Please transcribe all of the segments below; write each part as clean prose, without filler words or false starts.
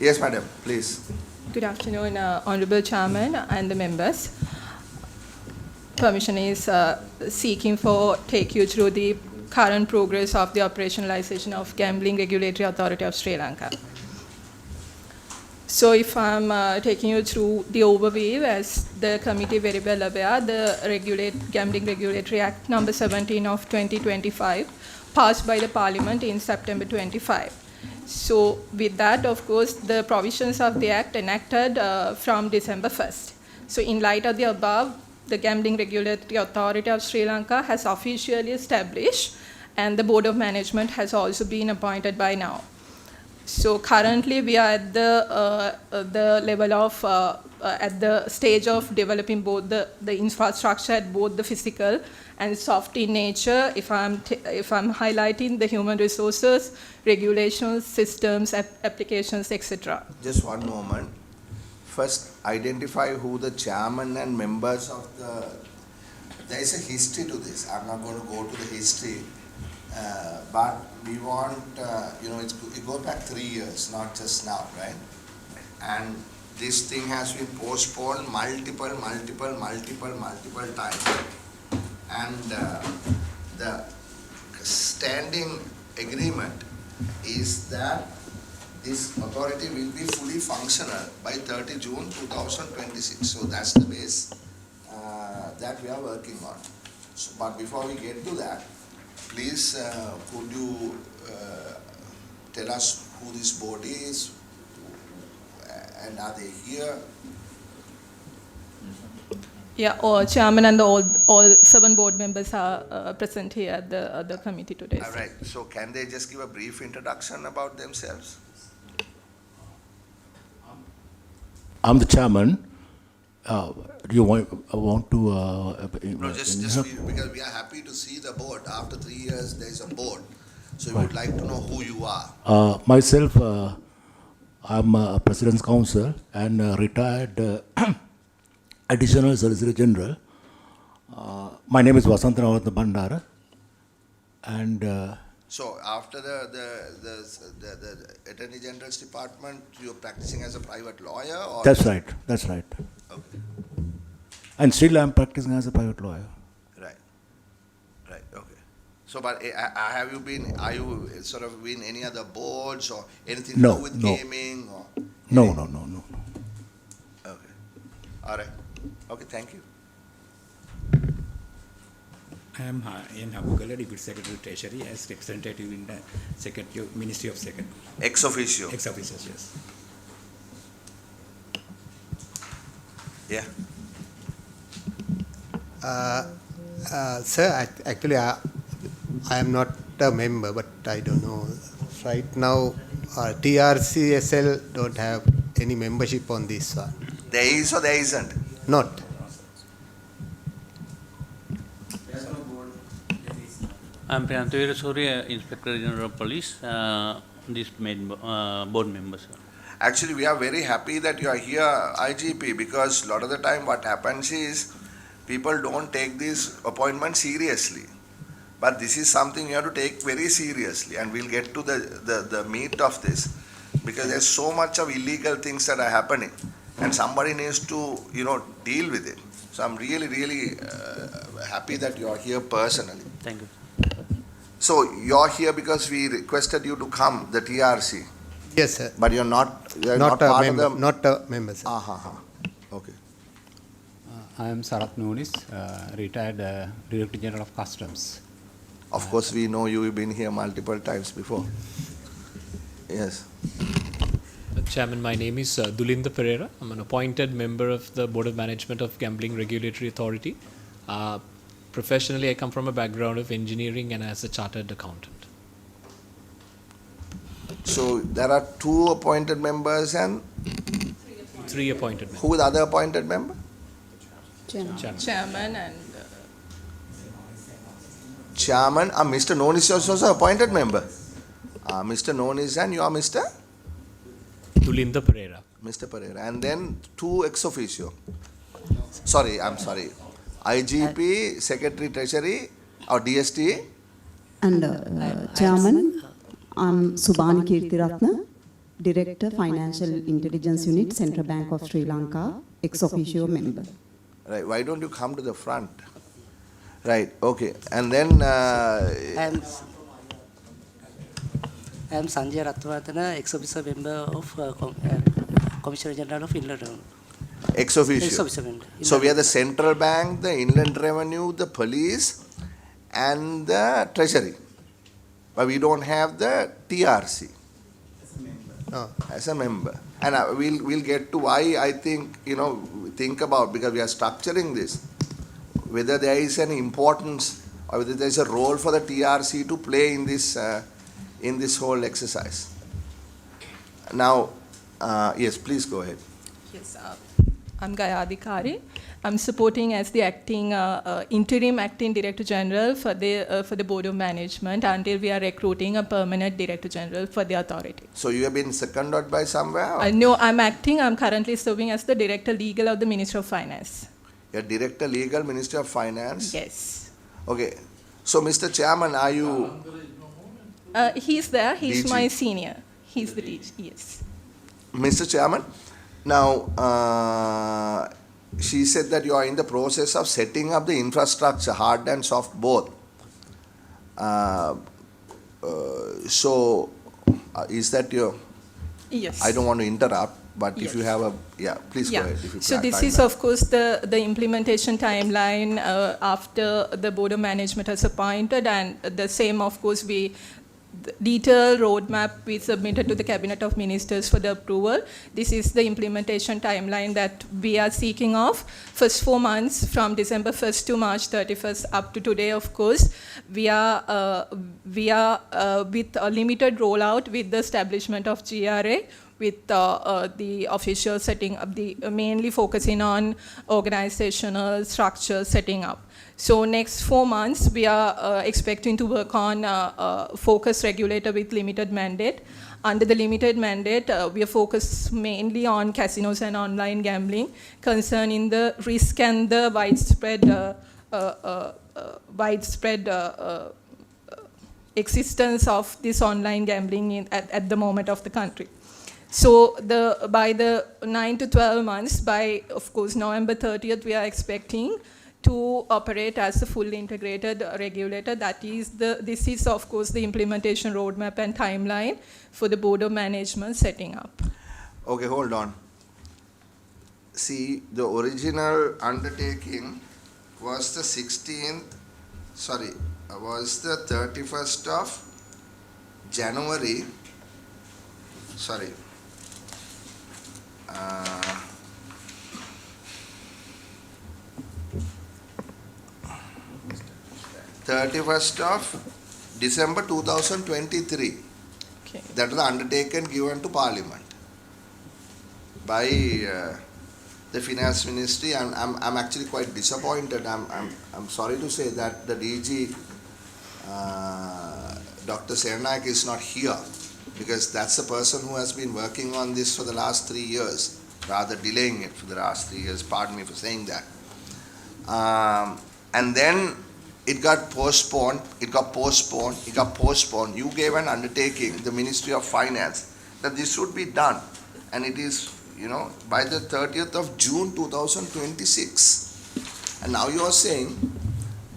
Yes, madam, please. Good afternoon, Honorable Chairman and the members. Permission is seeking for take you through the current progress of the operationalization of Gambling Regulatory Authority of Sri Lanka. So if I'm taking you through the overview, as the committee very well aware, the Gambling Regulatory Act number 17 of 2025 passed by the Parliament in September 25. So with that, of course, the provisions of the Act enacted from December 1st. So in light of the above, the Gambling Regulatory Authority of Sri Lanka has officially established, and the Board of Management has also been appointed by now. So currently we are at the level of, at the stage of developing both the infrastructure at both the physical and soft in nature. If I'm highlighting the human resources, regulations, systems, applications, etc. Just one moment. First, identify who the chairman and members of the... There is a history to this. I'm not going to go to the history. But we want, it goes back 3 years, not just now, right? And this thing has been postponed multiple times. And the standing agreement is that this authority will be fully functional by 30 June 2026. So that's the base that we are working on. So, but before we get to that, please could you tell us who this board is and are they here? Yeah, Chairman and all 7 board members are present here at the committee today. All right, so can they just give a brief introduction about themselves? I'm the chairman. Do you want to? No, just because we are happy to see the board. After 3 years, there is a board. So we would like to know who you are. Myself, I'm a President's Counsel and retired Additional Solicitor General. My name is Vasanthana Bandara. And so after the Attorney General's Department, you're practicing as a private lawyer? Or that's right. Okay. And still I'm practicing as a private lawyer. Right, okay. So, but are you sort of in any other boards or anything to do with gaming? Or No. Okay, all right. Okay, thank you. I am N. Habugala, Deputy Secretary Treasury, as representative in the Ministry of Secretary. Ex officio? Ex officio, yes. Yeah. Sir, actually, I am not a member, but I don't know. Right now, TRCSL don't have any membership on this one. There is or there isn't? Not. I'm Priyanthavira Surya, Inspector General of Police, this board member, sir. Actually, we are very happy that you are here, IGP, because a lot of the time what happens is people don't take this appointment seriously. But this is something you have to take very seriously, and we'll get to the meat of this, because there's so much of illegal things that are happening, and somebody needs to, deal with it. So I'm really happy that you are here personally. Thank you. So you're here because we requested you to come, the TRC. Yes, sir. But you're not Not a part member. of the... Not a member, sir. Okay. I am Sarat Nunis, retired Director General of Customs. Of course, we know you've been here multiple times before. Yes. Chairman, my name is Dulinda Pereira. I'm an appointed member of the Board of Management of Gambling Regulatory Authority. Professionally, I come from a background of engineering and as a chartered accountant. So there are 2 appointed members and 3 appointed members. who is the other appointed member? Chairman and... Chairman, Mr. Nonis is also appointed member. Mr. Nonis and you are Mr.? Dulinda Pereira. Mr. Pereira. And then 2 ex officio. Sorry, I'm sorry. IGP, Secretary Treasury or DST? And Chairman, I'm Subhani Kirtiratna, Director, Financial Intelligence Unit, Central Bank of Sri Lanka, ex officio member. Right, why don't you come to the front? Right, okay. And then, I am Sanjay Ratnavardhana, ex-officer member of Commissioner General of Inland Revenue. ex officio. Ex-officer member. So we are the central bank, the inland revenue, the police, and the treasury. But we don't have the TRC No. as a member. And we'll get to why I think, think about, because we are structuring this, whether there is an importance or whether there is a role for the TRC to play in this whole exercise. Now, yes, please go ahead. Yes, I'm Gayadi Kari. I'm supporting as the interim acting director general for the board of management until we are recruiting a permanent director general for the authority. So you have been seconded by somewhere? Or? No, I'm acting. I'm currently serving as the director legal of the Ministry of Finance. You're director legal, Ministry of Finance. Yes. Okay. So, Mr. Chairman, are you? He's there. He's DG. my senior. He's the DG. Yes. Mr. Chairman, now she said that you are in the process of setting up the infrastructure, hard and soft both. So, is that your? Yes. I don't want to interrupt, but if Yes. you have please go ahead. If you So can, this is, of course, the implementation timeline after the Board of Management has appointed, and the same, of course, the detailed roadmap we submitted to the Cabinet of Ministers for the approval. This is the implementation timeline that we are seeking of. First 4 months, from December 1st to March 31st up to today, of course, we are with a limited rollout with the establishment of GRA, with the official setting up, mainly focusing on organizational structure setting up. So next 4 months, we are expecting to work on focus regulator with limited mandate. Under the limited mandate, we are focused mainly on casinos and online gambling, concerning the risk and the widespread existence of this online gambling at the moment of the country. So by the 9 to 12 months, by, of course, November 30th, we are expecting to operate as a fully integrated regulator. This is, of course, the implementation roadmap and timeline for the Board of Management setting up. Okay, hold on. See, the original undertaking was the 31st of January, 31st of December 2023. Okay. That was the undertaken given to Parliament by the Finance Ministry. I'm actually quite disappointed. I'm sorry to say that the DG, Dr. Sernaik, is not here, because that's the person who has been working on this for the last 3 years, rather delaying it for the last 3 years. Pardon me for saying that. And then it got postponed. You gave an undertaking, the Ministry of Finance, that this should be done. And it is, by the 30th of June 2026. And now you are saying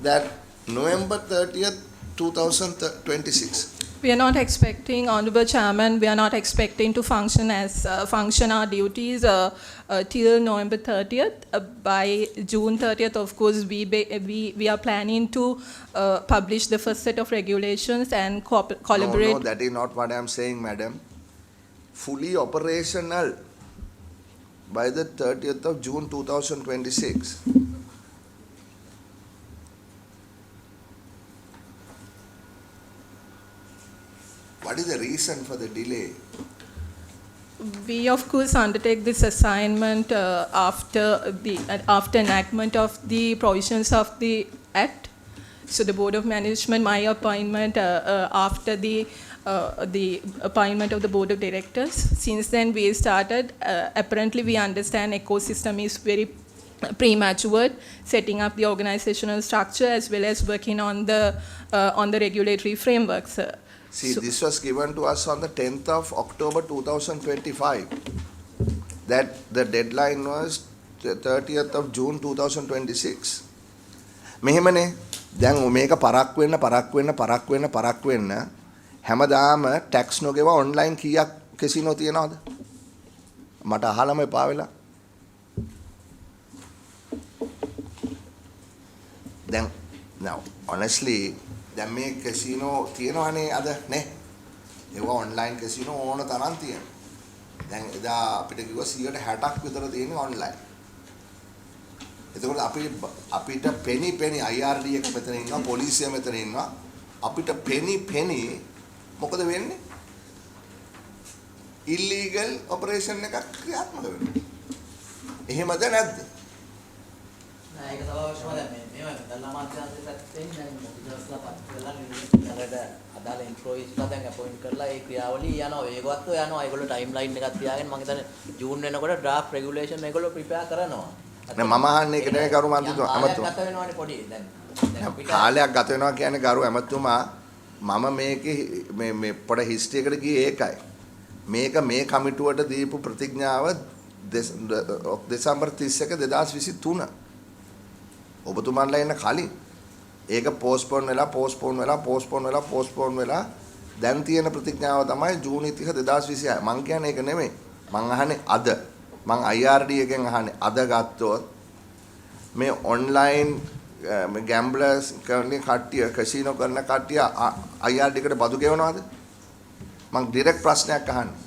that November 30th, 2026. We are not expecting, Honorable Chairman, we are not expecting to function our duties till November 30th. By June 30th, of course, we are planning to publish the first set of regulations and collaborate. No, that is not what I am saying, madam. Fully operational by the 30th of June 2026. What is the reason for the delay? We, of course, undertake this assignment after enactment of the provisions of the Act. So the Board of Management, my appointment after the appointment of the Board of Directors. Since then, we started. Apparently, we understand ecosystem is very premature, setting up the organizational structure as well as working on the regulatory frameworks. See, this was given to us on the 10th of October 2025. That the deadline was the 30th of June 2026. මෙහෙමනේ දැන් මේක පරක් වෙන්න හැමදාම tax නොගෙව online කීයක් casino තියනවද? මට අහලම එපා වෙලා. දැන් now honestly දැන් මේ කැසිනෝ තියනවනේ අද නේ. ඒවා ඔන්ලයින් කැසිනෝ ඕන තරම් තියෙනවා. දැන් එදා අපිට කිව්වා 60ක් විතර තියෙන්නේ ඔන්ලයින්. එතකොට අපිට penny IRD එක මෙතන ඉන්නවා, පොලිසිය මෙතන ඉන්නවා. අපිට penny මොකද වෙන්නේ? illegal operation එකක් ක්‍රියාත්මක වෙනවා. එහෙමද නැද්ද? නෑ ඒක තමයි අවශ්‍යම දැන් මේවා දල්ලා මාත්‍යාංශය පැත්තෙන් දැන් මොකදස්ලා පත් කරලා නිලට අදාළ එම්ප්ලොයිස්ලා දැන් අපොයින්ට් කරලා ඒ ක්‍රියාවලිය යනවා වේගවත්ව යනවා. ඒගොල්ලෝ ටයිම් ලයින් එකක් තියාගෙන මම හිතන්නේ ජූන් වෙනකොට ඩ්‍රාෆ්ට් රෙගියුලේෂන් ඒගොල්ලෝ ප්‍රිපෙයාර් කරනවා. නෑ මම අහන්නේ ඒක නෙවෙයි ගරු මන්ත්‍රීතුමා ඇමතුමා. ගත වෙනවානේ පොඩි දැන් කාලයක් ගත වෙනවා කියන්නේ ගරු ඇමතුමා මම මේකේ මේ පොඩ හිස්ටරි එකට ගියේ ඒකයි. මේක මේ කමිටුවට දීපු ප්‍රතිඥාව දෙසැම්බර් 31 2023 ඔබතුමාලා ඉන්න කලින් ඒක පෝස්ට්පෝන් වෙලා දැන් තියෙන ප්‍රතිඥාව තමයි ජූනි 30 2026 මං කියන්නේ ඒක නෙමෙයි මං අහන්නේ අද මං IRD එකෙන් අහන්නේ අද ගත්තොත් මේ ඔන්ලයින් ගැම්බ්ලර්ස් කරන කට්ටිය කැසිනෝ කරන කට්ටිය IRD එකට බදු ගෙවනවද මං ඩිරෙක්ට් ප්‍රශ්නයක් අහන්නේ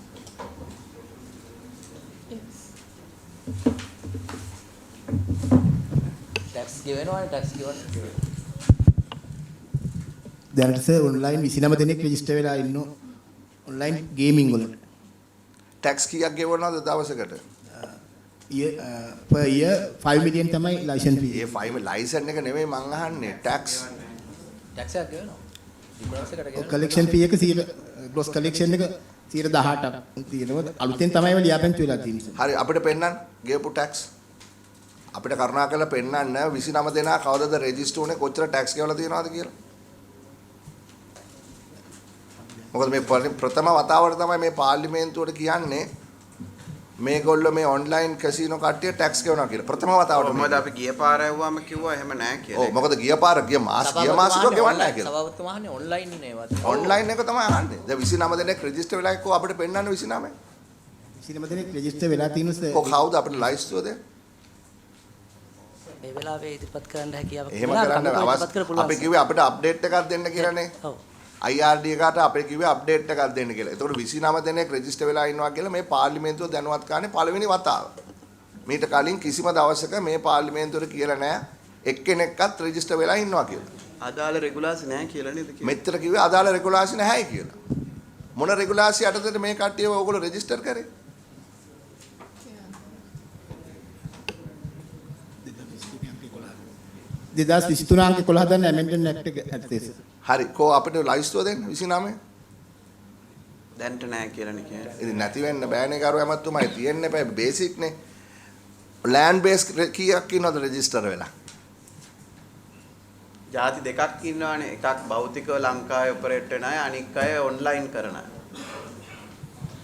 ටැක්ස් ගෙවනවානේ ටැක්ස් ගෙවන්නේ දැනට සර් ඔන්ලයින් 29 දෙනෙක් රෙජිස්ටර් වෙලා ඉන්නෝ ඔන්ලයින් ගේමින් වලට ටැක්ස් කීයක් ගෙවනවද දවසකට per year 5 million තමයි ලයිසන් ෆී ඒ 5 ලයිසන් එක නෙමෙයි මං අහන්නේ ටැක්ස් ටැක්ස් එකක් ගෙවනවා ඩිප්ලොමස් එකට ගෙවනවා කලෙක්ෂන් ෆී එක 100 ග්‍රොස් කලෙක්ෂන් එක 18ක් තියෙනවා අලුතෙන් තමයි ඒවා ලියාපදිංචි වෙලා තියෙන්නේ හරි අපිට පෙන්නන්න ගෙවපු ටැක්ස් අපිට කරුණාකරලා පෙන්නන්න 29 දෙනා කවදද රෙජිස්ටර් උනේ කොච්චර ටැක්ස් ගෙවලා තියෙනවද කියලා මොකද මේ ප්‍රථම වතාවට තමයි මේ පාර්ලිමේන්තුවට කියන්නේ මේගොල්ලෝ මේ ඔන්ලයින් කැසිනෝ කට්ටිය ටැක්ස් ගෙවනවා කියලා ප්‍රථම වතාවට මොකද අපි ගිය පාර ඇහුවාම කිව්වා එහෙම නැහැ කියලා. ඔව් මොකද ගිය මාස ඉතෝ ගෙවන්නේ නැහැ කියලා. සභාපතිතුමා අහන්නේ ඔන්ලයින් නේවත්. ඔන්ලයින් එක තමයි අහන්නේ. දැන් 29 දෙනෙක් රෙජිස්ටර් වෙලා එක්කෝ අපිට පෙන්නන්න 29. 29 දෙනෙක් රෙජිස්ටර් වෙලා තියෙනවා කො කවුද අපිට ලයිස්තුවද? මේ වෙලාවේ ඉදිරිපත් කරන්න හැකියාවක් එහෙම කරන්න අවශ්‍ය අපි කිව්වේ අපිට අප්ඩේට් එකක් දෙන්න කියලානේ. ඔව්. IRD එකට අපිට කිව්වේ අප්ඩේට් එකක් දෙන්න කියලා. ඒතකොට 29 දෙනෙක් රෙජිස්ටර් වෙලා ඉන්නවා කියලා මේ පාර්ලිමේන්තුව දැනුවත් කරන්නේ පළවෙනි වතාව. මීට කලින් කිසිම දවසක මේ පාර්ලිමේන්තුවට කියලා නැහැ එක්කෙනෙක්වත් රෙජිස්ටර් වෙලා ඉන්නවා කියලා. අදාළ රෙගුලාසි නැහැ කියලා නේද කිව්වේ? මෙච්චර කිව්වේ අදාළ රෙගුලාසි නැහැයි කියලා. මොන රෙගුලාසි යටතේද මේ කට්ටියව ඕගොල්ලෝ රෙජිස්ටර් කරේ? දෙදස් 23 අංක 11 දන්න ඇමෙන්ඩ්මන්ට් ඇක්ට් එක ඇත්තේ හරි කෝ අපිට ලයිස්තුව දෙන්න 29 දැන්ට නැහැ කියලානේ කියන්නේ. ඉතින් නැති වෙන්න බෑනේ කරු ඇමතුමයි තියෙන්නේ බෑ බේසික් නේ ලෑන්ඩ් බේස් කීයක් ඉන්නවද රෙජිස්ටර් වෙලා ಜಾති දෙකක් ඉන්නවානේ එකක් භෞතිකව ලංකාවේ ඔපරේට් වෙන අය අනික් අය ඔන්ලයින් කරන අය.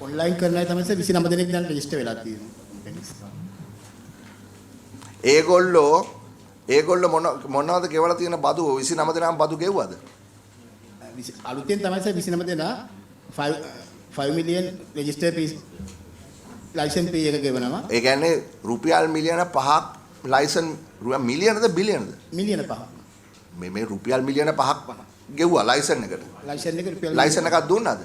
ඔන්ලයින් කරන අය තමයි 29 දෙනෙක් දැන් රෙජිස්ටර් වෙලා තියෙන්නේ. ඒගොල්ලෝ මොනවද ගෙවලා තියෙන බදු 29 දෙනාම බදු ගෙව්වද? අලුතෙන් තමයි 29 දෙනා 5 million register fees license fee එක ගෙවනවා. ඒ කියන්නේ රුපියල් මිලියන 5ක් ලයිසන් මිලියනද බිලියනද? මිලියන 5ක්. මේ රුපියල් මිලියන 5ක් ගෙව්වා ලයිසන් එකට. ලයිසන් එක රුපියල් ලයිසන් එකක් දුන්නාද?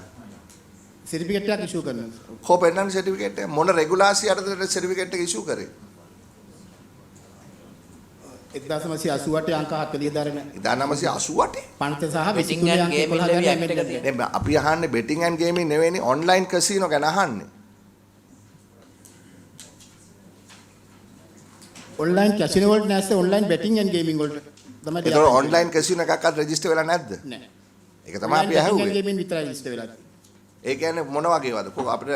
සර්ටිෆිකේට් එකක් ඉෂුව කරනවා. කො පෙන්නන්නේ සර්ටිෆිකේට් එක මොන රෙගුලාසි යටතේද සර්ටිෆිකේට් එක ඉෂුව කරේ? 1988 අංක 40 දරන 1988 පන්ත සහ 23 අංක 11 දරන අපි අහන්නේ බෙටිං ඇන්ඩ් ගේමින් නෙවෙයිනේ ඔන්ලයින් කැසිනෝ ගැන අහන්නේ. ඔන්ලයින් කැසිනෝ වලට නැස්සේ ඔන්ලයින් බෙටිං ඇන්ඩ් ගේමින් වලට තමයි ඒක ඔන්ලයින් කැසිනෝ එකක්වත් රෙජිස්ටර් වෙලා නැද්ද? නැහැ. ඒක තමයි අපි අහුවේ. ගේමින් විතරයි රෙජිස්ටර් වෙලා තියෙන්නේ. ඒ කියන්නේ මොන වගේවද? කොහොම අපිට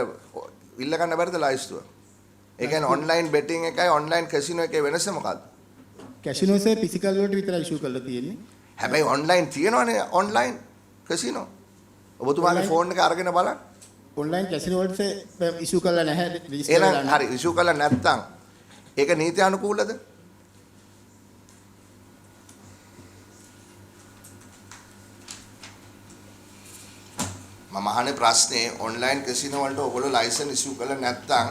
ඉල්ල ගන්න බැරිද ලයිස්තුව? ඒ කියන්නේ ඔන්ලයින් බෙටිං එකයි ඔන්ලයින් කැසිනෝ එකේ වෙනස මොකක්ද? කැසිනෝ සේ ෆිසිකල් වලට විතරයි ඉෂුව කරලා තියෙන්නේ. හැබැයි ඔන්ලයින් තියෙනවනේ ඔන්ලයින් කැසිනෝ. ඔබතුමාගේ ෆෝන් එක අරගෙන බලන්න. ඔන්ලයින් කැසිනෝ වලට ඉෂුව කරලා නැහැ රෙජිස්ටර් එහෙනම් කරලා නැහැ. හරි ඉෂුව කළා නැත්නම් ඒක නීත්‍යානුකූලද? මම අහන්නේ ප්‍රශ්නේ ඔන්ලයින් කැසිනෝ වලට ඔයගොල්ලෝ ලයිසන් ඉෂුව කළා නැත්නම්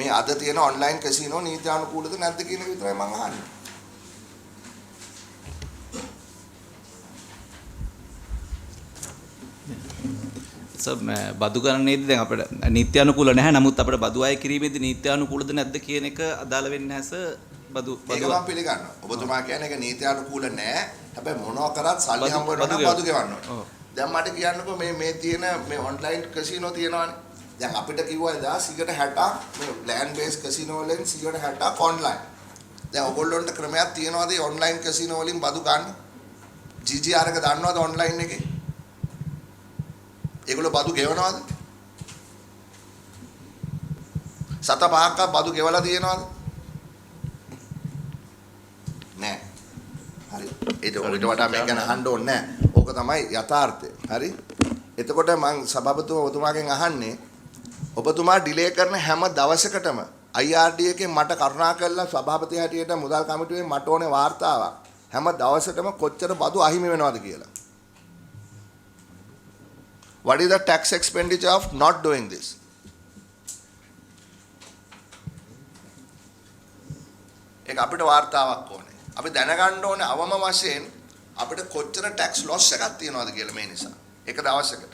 මේ අද තියෙන ඔන්ලයින් කැසිනෝ නීත්‍යානුකූලද නැද්ද කියන එක විතරයි මම අහන්නේ. බදු ගණනේදී දැන් අපිට නීත්‍යානුකූල නැහැ. නමුත් අපිට බදු අය කිරීමේදී නීත්‍යානුකූලද නැද්ද කියන එක අදාළ වෙන්නේ නැහැ සර්. බදු ඒක මම පිළිගන්නවා. ඔබතුමා කියන්නේ ඒක නීත්‍යානුකූල නැහැ. හැබැයි මොනවා කරත් සල්ලි හම්බ වෙනවා නම් බදු ගෙවන්න ඕනේ. දැන් මට කියන්නකෝ මේ තියෙන මේ ඔන්ලයින් කැසිනෝ තියෙනවානේ. දැන් අපිට කිව්වා 60% මේ ලෑන්ඩ් බේස් කැසිනෝ වලින් 60% ඔන්ලයින්. දැන් ඔයගොල්ලොන්ට ක්‍රමයක් තියනවාද ඔන්ලයින් කැසිනෝ වලින් බදු ගන්න? GGR එක දන්නවද ඔන්ලයින් එකේ? ඒගොල්ලෝ බදු ගෙවනවද? සත පහක් බදු ගෙවලා තියෙනවද? නෑ. හරි. ඒක ඔයිට වඩා මේක ගැන අහන්න ඕනේ නෑ. ඕක තමයි යථාර්ථය. හරි. එතකොට මම සභාපතිතුමා ඔබතුමාගෙන් අහන්නේ ඔබතුමා ඩිලේ කරන හැම දවසකටම IRD එකෙන් මට කරුණා කරලා සභාපති හැටියට මුදල් කමිටුවේ මට ඕනේ වාර්තාවක්. හැම දවසටම කොච්චර බදු අහිමි වෙනවද කියලා. What is the tax expenditure of not doing this? ඒක අපිට වාර්තාවක් ඕනේ. අපි දැනගන්න ඕනේ අවම වශයෙන් අපිට කොච්චර tax loss එකක් තියෙනවද කියලා මේ නිසා. එක දවසකට.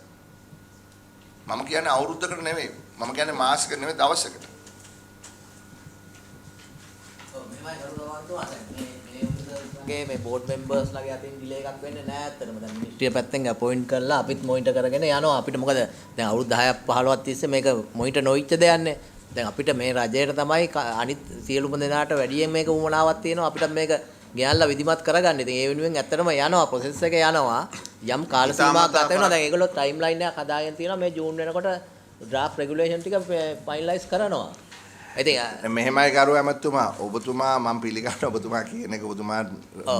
මම කියන්නේ අවුරුද්දකට නෙමෙයි. මම කියන්නේ මාසෙකට නෙමෙයි දවසකට. මේ බෝඩ් මෙම්බර්ස් ලගේ අතින් ඩිලේ එකක් වෙන්නේ නැහැ ඇත්තටම. දැන් මිනිස්ට්‍රිය පැත්තෙන් අපොයින්ට් කරලා අපිත් මොනිටර් කරගෙන යනවා. අපිට මොකද දැන් අවුරුදු 10ක් 15ක් තිස්සේ මේක මොනිටර් නොවිච්ච දෙයක්නේ. දැන් අපිට මේ රජයට තමයි අනිත් සියලුම දෙනාට වැඩියෙන් මේක උමනාවක් තියෙනවා. අපිට මේක ගෙනල්ලා විධිමත් කරගන්න. ඉතින් ඒ වෙනුවෙන් ඇත්තටම යනවා ප්‍රොසෙස් එක යනවා. යම් කාල සීමාවක් ගත වෙනවා. දැන් ඒගොල්ලෝ ටයිම් ලයින් එකක් හදාගෙන තියෙනවා. මේ ජූන් වෙනකොට ඩ්‍රාෆ්ට් රෙගියුලේෂන් ටික ෆයිනලයිස් කරනවා. ඉතින් මෙහෙමයි ගරු ඇමතුමා ඔබතුමා මම පිළිගන්නවා ඔබතුමා කියන එක ඔබතුමා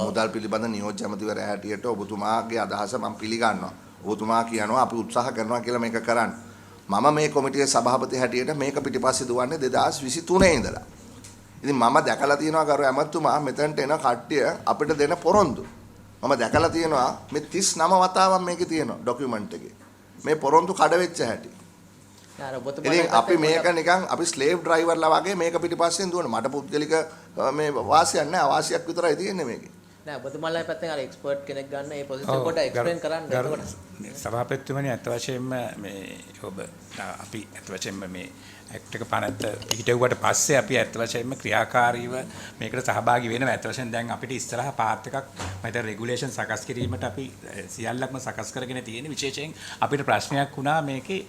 මුදල් පිළිබඳ නියෝජ්‍ය ඇමතිවරයා හැටියට ඔබතුමාගේ අදහස මම පිළිගන්නවා. ඔබතුමා කියනවා අපි උත්සාහ කරනවා කියලා මේක කරන්න. මම මේ කොමිටියේ සභාපති හැටියට මේක පිටිපස්සේ දුවන්නේ 2023 ඉඳලා. ඉතින් මම දැකලා තියෙනවා ගරු ඇමතුමා මෙතනට එන කට්ටිය අපිට දෙන පොරොන්දු. මම දැකලා තියෙනවා මේ 39 වතාවක් මේකේ තියෙනවා ડોකියුමන්ට් එකේ. මේ පොරොන්දු කඩ වෙච්ච හැටි. ඉතින් අපි මේක නිකන් අපි ස්ලේව් ඩ්‍රයිවර්ලා වගේ මේක පිටිපස්සෙන් දුවන මට පුද්ගලික මේ වාසියක් නැහැ අවාසියක් විතරයි තියෙන්නේ මේකේ. නෑ ඔබතුමාලා පැත්තෙන් අර එක්ස්පර්ට් කෙනෙක් ගන්න මේ පොසිෂන් කොට එක්ස්ප්ලেইন කරන්න. එතකොට සභාපතිතුමනි අත් වශයෙන්ම මේ ඔබ අපි අත් වශයෙන්ම මේ ඇක්ට් එක පනත පිටුවට පස්සේ අපි අත් වශයෙන්ම ක්‍රියාකාරීව මේකට සහභාගී වෙනවා. අත් වශයෙන් දැන් අපිට ඉස්සරහ පාත් එකක් මම හිතා රෙගුලේෂන් සකස් කිරීමට අපි සියල්ලක්ම සකස් කරගෙන තියෙන විශේෂයෙන් අපිට ප්‍රශ්නයක් වුණා මේකේ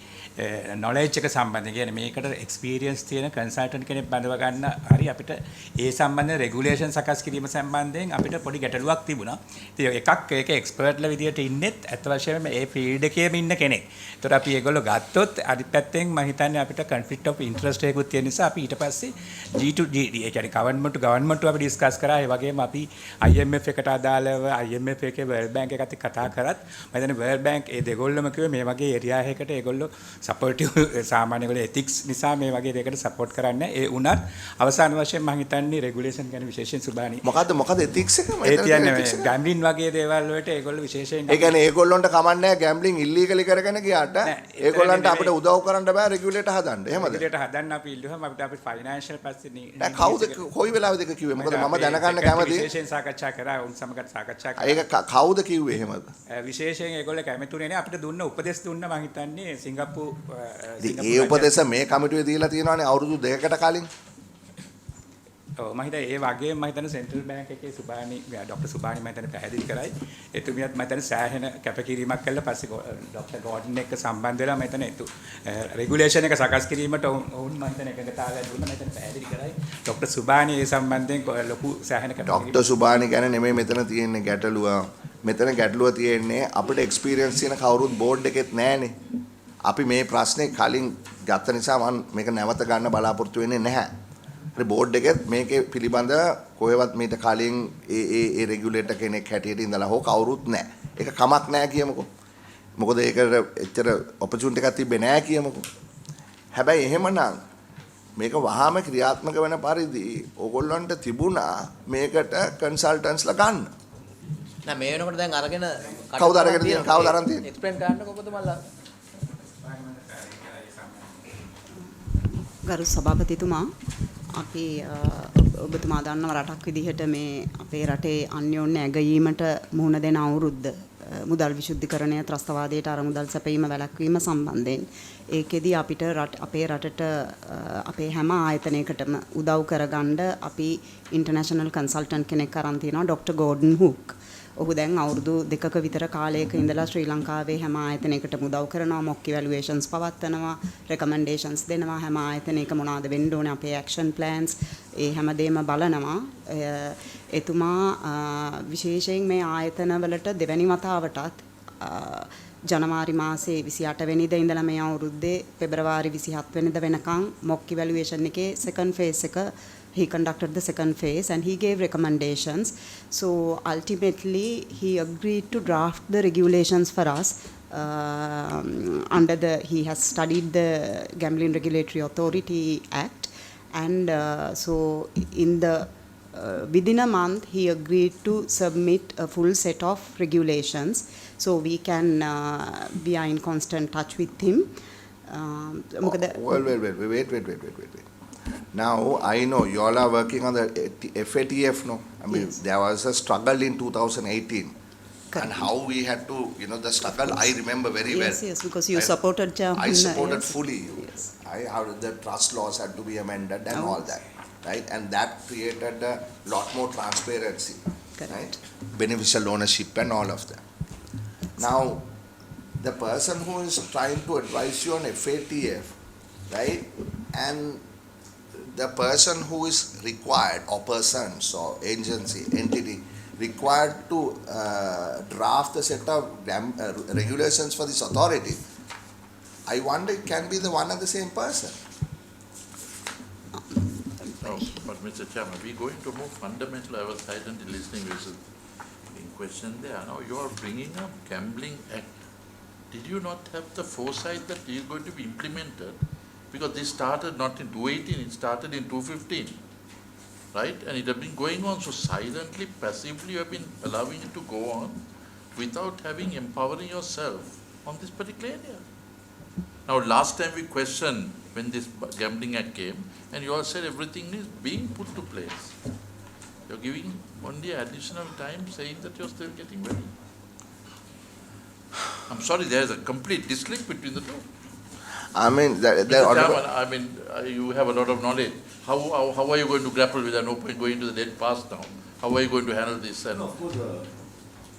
knowledge එක සම්බන්ධයෙන්. කියන්නේ මේකට experience තියෙන consultant කෙනෙක් බඳව ගන්න හරි අපිට ඒ සම්බන්ධ රෙගුලේෂන් සකස් කිරීම සම්බන්ධයෙන් අපිට පොඩි ගැටලුවක් තිබුණා. ඉතින් එකක් ඒක එක්ස්පර්ට්ලා විදියට ඉන්නෙත් අත් වශයෙන්ම මේ ෆීල්ඩ් එකේම ඉන්න කෙනෙක්. ඒතර අපි ඒගොල්ලෝ ගත්තොත් අනිත් පැත්තෙන් මම හිතන්නේ අපිට conflict of interest එකකුත් තියෙන නිසා අපි ඊට පස්සේ G2G ඒ කියන්නේ government අපි ඩිස්කස් කරා. ඒ වගේම අපි IMF එකට අදාළව IMF එකේ World Bank එකත් කතා කරත් මම හිතන්නේ World Bank ඒ දෙගොල්ලොම කිව්වේ මේ වගේ ඒරියා එකකට ඒගොල්ලෝ සපෝටිව් සාමාන්‍ය වල එතික්ස් නිසා මේ වගේ දෙයකට සපෝට් කරන්නේ. ඒ උනත් අවසාන වශයෙන් මම හිතන්නේ රෙගුලේෂන් ගැන විශේෂයෙන් සුබානි මොකද්ද එතික්ස් එක? ඒ කියන්නේ ගැම්බලින් වගේ දේවල් වලට ඒගොල්ලෝ විශේෂයෙන් ඒ කියන්නේ ඒගොල්ලොන්ට කමන්නේ නැහැ ගැම්බලින් ඉල්ලීගලි කරගෙන ගියාට ඒගොල්ලන්ට අපිට උදව් කරන්න බෑ රෙගියුලේටර් හදන්න. එහෙමද? රෙගියුලේටර් හදන්න අපි ඉල්ලුවම අපි ෆයිනෑන්ෂල් පැත්තේ නෑ කවුද කොයි වෙලාවෙද ඒක කිව්වේ? මොකද මම දැනගන්න කැමතියි. විශේෂයෙන් සාකච්ඡා කරා උන් සමග සාකච්ඡා කරා. ඒක කවුද කිව්වේ එහෙමද? විශේෂයෙන් ඒගොල්ලෝ කැමතුනේ නේ අපිට දුන්න උපදෙස් දුන්න මම හිතන්නේ සිංගප්පූ ඒ උපදෙස් මේ කමිටුවේ දීලා තියෙනවානේ අවුරුදු 2කට කලින්. ඔව් මම හිතන්නේ ඒ වගේම මම හිතන්නේ සෙන්ට්‍රල් බැංක් එකේ සුබානි ડોક્ટર සුබානි මම හිතන්නේ පැහැදිලි කරයි. එතුමියත් මම හිතන්නේ සෑහෙන කැපකිරීමක් කළා. පස්සේ ડોક્ટર ගෝඩන් එක්ක සම්බන්ධ වෙලා මම හිතන්නේ රෙගුලේෂන් එක සකස් කිරීමට ඔවුන් මම හිතන්නේ එකඟතාවයක් දුන්නා. මම හිතන්නේ පැහැදිලි කරයි. ડોક્ટર සුබානි ඒ සම්බන්ධයෙන් ලොකු සෑහෙන කැපකිරීමක්. ડોક્ટર සුබානි ගැන නෙමෙයි මෙතන තියෙන්නේ ගැටලුව. මෙතන ගැටලුව තියෙන්නේ අපිට එක්ස්පීරියන්ස් තියෙන කවුරුත් බෝඩ් එකෙත් නැහනේ. අපි මේ ප්‍රශ්නේ කලින් ගත්ත නිසා මම මේක නැවත ගන්න බලාපොරොත්තු වෙන්නේ නැහැ. හරි බෝඩ් එකෙත් මේකේ පිළිබඳ කොහෙවත් මීට කලින් ඒ රෙගියුලේටර් කෙනෙක් හැටියට ඉඳලා හෝ කවුරුත් නැහැ. ඒක කමක් නැහැ කියමුකෝ. මොකද ඒකට එච්චර ඔපචුනිටි එකක් තිබ්බේ නැහැ කියමුකෝ. හැබැයි එහෙමනම් මේක වහාම ක්‍රියාත්මක වෙන පරිදි ඕගොල්ලන්ට තිබුණා මේකට කන්සල්ටන්ට්ස්ලා ගන්න. නෑ මේ වෙනකොට දැන් අරගෙන කවුද අරගෙන තියෙන්නේ? කවුද අරන් තියෙන්නේ? එක්ස්ප්ලেইন කරන්නකො ඔබතුමාලා. ගරු සභාපතිතුමා අපි ඔබතුමා දන්නවා රටක් විදිහට මේ අපේ රටේ අන්‍යෝන්‍ය ඇගයීමට මුහුණ දෙන අවුරුද්ද මුදල් විශුද්ධිකරණය ත්‍රස්තවාදයට අරමුදල් සැපයීම වැළැක්වීම සම්බන්ධයෙන් ඒකෙදි අපිට අපේ රටට අපේ හැම ආයතනයකටම උදව් කරගන්න අපි ඉන්ටර්නැෂනල් කන්සල්ටන්ට් කෙනෙක් අරන් තිනවා ඩොක්ටර් ගෝඩන් හුක්. ඔහු දැන් අවුරුදු 2ක විතර කාලයක ඉඳලා ශ්‍රී ලංකාවේ හැම ආයතනයකටම උදව් කරනවා, මොක් ඉවැලුවේෂන්ස් පවත්වනවා, රෙකමෙන්ඩේෂන්ස් දෙනවා, හැම ආයතනයකම මොනවද වෙන්න ඕනේ අපේ ඇක්ෂන් ප්ලෑන්ස් ඒ හැමදේම බලනවා. එතුමා විශේෂයෙන් මේ ආයතනවලට දෙවැනි වතාවටත් ජනවාරි මාසයේ 28 වෙනිදා ඉඳලා මේ අවුරුද්දේ පෙබරවාරි 27 වෙනිදා වෙනකන් මොක් ඉවැලුවේෂන් එකේ second phase එක he conducted the second phase and he gave recommendations. So ultimately he agreed to draft the regulations for us. He has studied the Gambling Regulatory Authority Act, and so in the within a month he agreed to submit a full set of regulations. So we are in constant touch with him. Wait. Now, I know you all are working on the FATF, no? I mean, yes. There was a struggle in 2018. Correct. And how we had to, the struggle, I remember very well. Yes, because you supported I supported yes. fully. Yes. The trust laws had to be amended and all that, right? And that created a lot more transparency, Correct. right? Beneficial ownership and all of that. Now, the person who is trying to advise you on FATF, right? And the person who is required, or persons or agency, entity, required to draft a set of regulations for this authority, I wonder it can be the one and the same person. No, but Mr. Chairman, we're going to move fundamental. I was silently listening in question there. Now you are bringing up Gambling Act. Did you not have the foresight that it is going to be implemented? Because this started not in 2018, it started in 2015, right? And it has been going on so silently, passively, you have been allowing it to go on without empowering yourself on this particular area. Now, last time we questioned when this Gambling Act came, and you all said everything is being put to place. You're giving only additional time saying that you're still getting ready. I'm sorry, there's a complete disconnect between the two. I mean, Mr. Chairman, you have a lot of knowledge. How are you going to grapple with an open going to the dead past now? How are you going to handle this? And of course,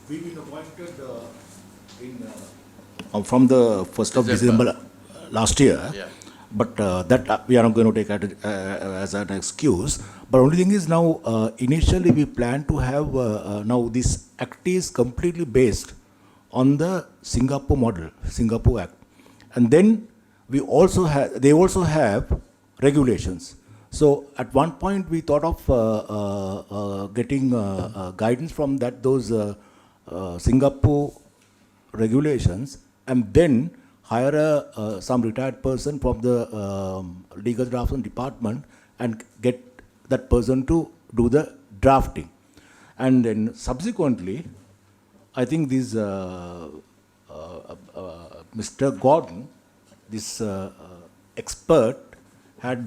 we've been appointed from the 1st of December last year. Yeah. But that we are not going to take as an excuse. But only thing is now, initially we plan to have, now this act is completely based on the Singapore model, Singapore Act. And then they also have regulations. So at one point we thought of getting guidance from those Singapore regulations, and then hire some retired person from the legal draftsman department and get that person to do the drafting. And then subsequently, I think this Mr. Gordon, this expert, had...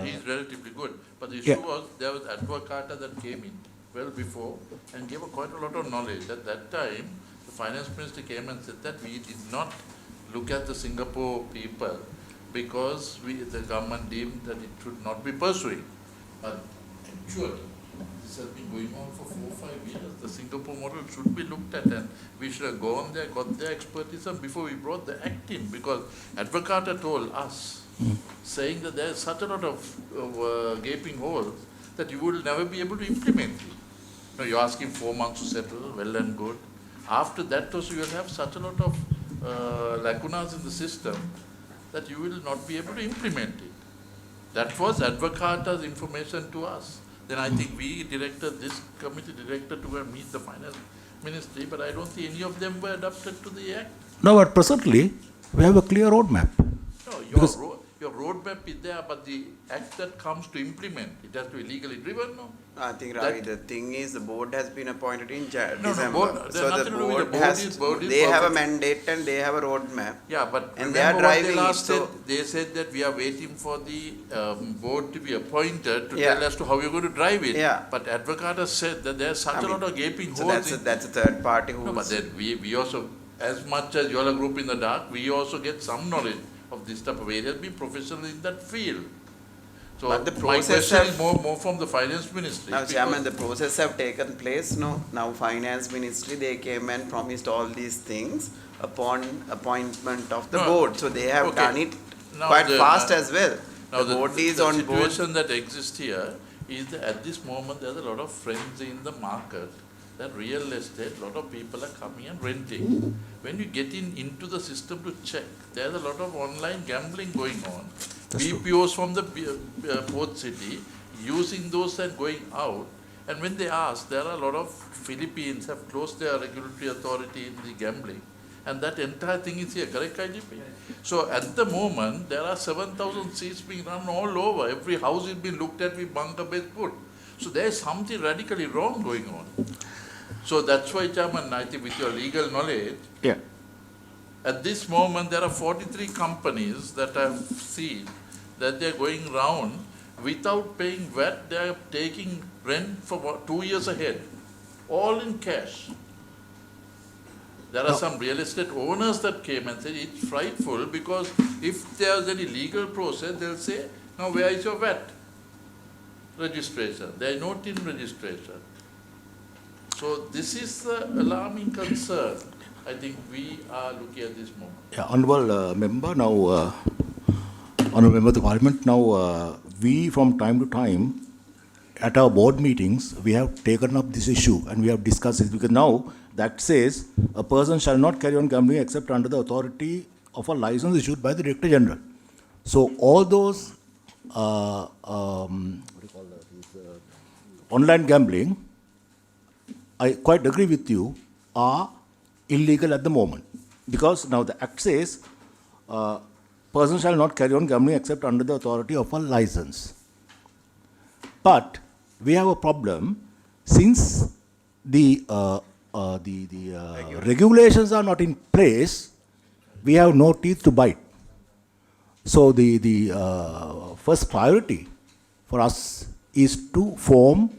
he's relatively good. But the issue was, there was advocata that came in well before and gave quite a lot of knowledge. At that time, the finance minister came and said that we did not look at the Singapore people because the government deemed that it should not be pursuing. But actually, this has been going on for 4 or 5 years. The Singapore model should be looked at, and we should have gone there, got their expertise before we brought the act in, because advocata told us, saying that there is such a lot of gaping holes that you will never be able to implement it. Now you're asking 4 months to settle, well and good. After that also you will have such a lot of lacunas in the system that you will not be able to implement it. That was advocata's information to us. Then I think we directed, this committee directed to go and meet the finance ministry, but I don't think any of them were adapted to the act. Now, at presently, we have a clear roadmap. No, Because- your roadmap is there, but the act that comes to implement, it has to be legally driven, no? I think, Ravi, the thing is, the board has been appointed in December. board- there's So the nothing to do with the board board has, is- board is they have a perfect. mandate and they have a roadmap. Yeah, but And they are remember what driving they it, last so. said? They said that we are waiting for the board to be appointed to Yeah. tell us to how we're going to drive it. Yeah. But advocate has said that there's such I a mean, lot of gaping So holes. that's a third party who. No, but then we also, as much as you're a group in the dark, we also get some knowledge of this type of areas, be professional in that field. So But the my process question have- is more from the finance ministry. Now, because- Chairman, the process have taken place, no? Now, Finance Ministry, they came and promised all these things upon appointment of the No, board. So they have okay. done it Now quite the- fast as well. Now, The board is the on board. situation that exists here is that at this moment, there's a lot of frenzy in the market, that real estate, lot of people are coming and renting. When you get into the system to check, there's a lot of online gambling going on. That's true. BPOs from the port city, using those and going out. And when they ask, there are a lot of Philippines have closed their regulatory authority in the gambling. And that entire thing is here, correct, IGP? So at the moment, there are 7,000 seats being run all over. Every house is being looked at with bunker-based food. So there is something radically wrong going on. So that's why, Chairman, I think with your legal knowledge, Yeah. at this moment, there are 43 companies that I've seen that they're going round without paying VAT. They're taking rent for 2 years ahead, all in cash. There are some real estate owners that came and said it's frightful because if there's any legal process, they'll say, now where is your VAT registration? They're not in registration. So this is the alarming concern I think we are looking at this moment. Yeah, Honourable Member, now, Honourable Member of the Parliament, now we from time to time at our board meetings, we have taken up this issue and we have discussed it because now that says a person shall not carry on gambling except under the authority of a license issued by the Director General. So all those online gambling, I quite agree with you, are illegal at the moment because now the Act says person shall not carry on gambling except under the authority of a license. But we have a problem since the regulations are not in place. We have no teeth to bite. So the first priority for us is to form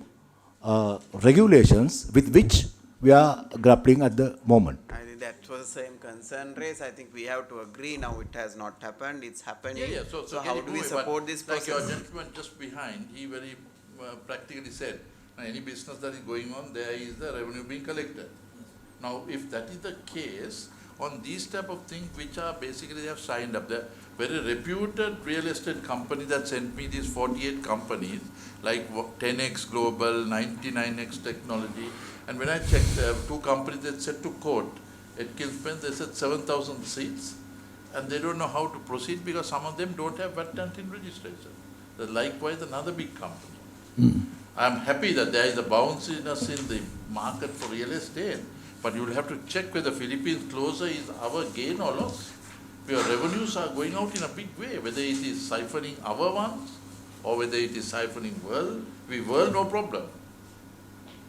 regulations with which we are grappling at the moment. I think that was the same concern raised. I think we have to agree now it has not happened, it's happening. Yeah. So So can how you do we it? support But this like your process? gentleman just behind, he very practically said, now any business that is going on, there is the revenue being collected. Now, if that is the case, on these type of things which are basically they have signed up, the very reputed real estate company that sent me these 48 companies, like 10x Global, 99x Technology, and when I checked, two companies that said to court, at Kilspen, they said 7,000 seats, and they don't know how to proceed because some of them don't have VAT in registration. Likewise, another big company. I'm happy that there is a bounciness in the market for real estate, but you'll have to check whether Philippines closer is our gain or loss. Your revenues are going out in a big way, whether it is siphoning our ones or whether it is siphoning world. We world, no problem.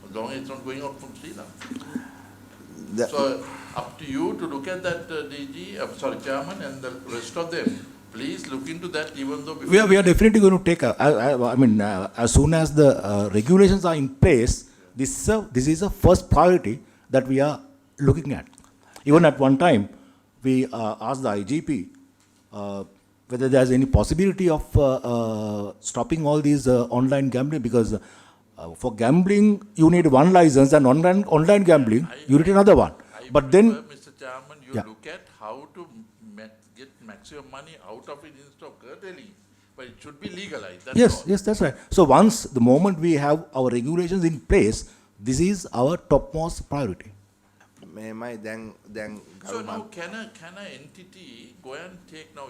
As long as it's not going out from Sri Lanka. So up to you to look at that, DG, Chairman, and the rest of them. Please look into that, even though... We are definitely going to take, as soon as the regulations are in place, this is a first priority that we are looking at. Even at one time, we asked the IGP whether there is any possibility of stopping all these online gambling, because for gambling, you need one license, and online gambling, you need another one. But then... Mr. Chairman, you look at how to get maximum money out of it instead of curtailing. But it should be legalized. Yes, that's right. So once the moment we have our regulations in place, this is our topmost priority. So now can an entity go and take now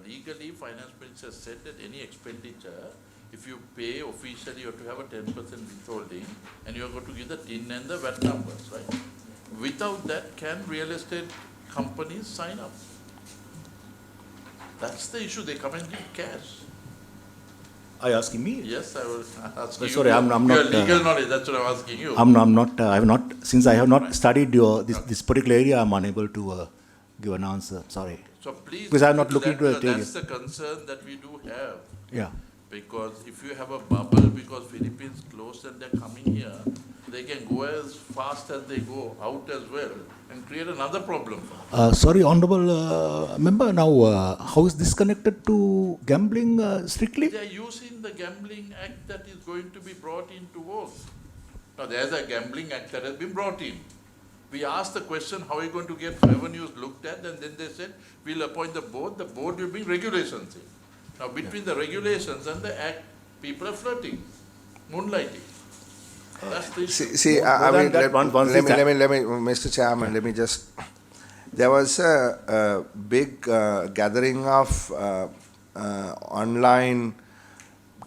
legally finance minister said that any expenditure, if you pay officially, you have to have a 10% withholding and you are going to give the TIN and the VAT numbers, right? Without that, can real estate companies sign up. That's the issue. They come and give cash. Are you asking me? Yes, I was asking Sorry, you. I'm your not, legal knowledge. That's what I'm asking you. I'm not, I have not, since I have not studied this particular area, I'm unable to give an answer. Sorry. So please, Because I'm not looking to the area. that's the concern that we do have. Yeah. Because if you have a bubble, because Philippines closed and they're coming here, they can go as fast as they go out as well and create another problem. Sorry, Honorable Member, now how is this connected to gambling strictly? They are using the Gambling Act that is going to be brought into work. Now, there's a Gambling Act that has been brought in. We asked the question, how are you going to get revenues looked at? And then they said, we'll appoint the board will bring regulations in. Now, between the regulations and the Act, people are flirting, moonlighting. That's the issue. See, I mean, let me, Mr. Chairman, let me just, there was a big gathering of online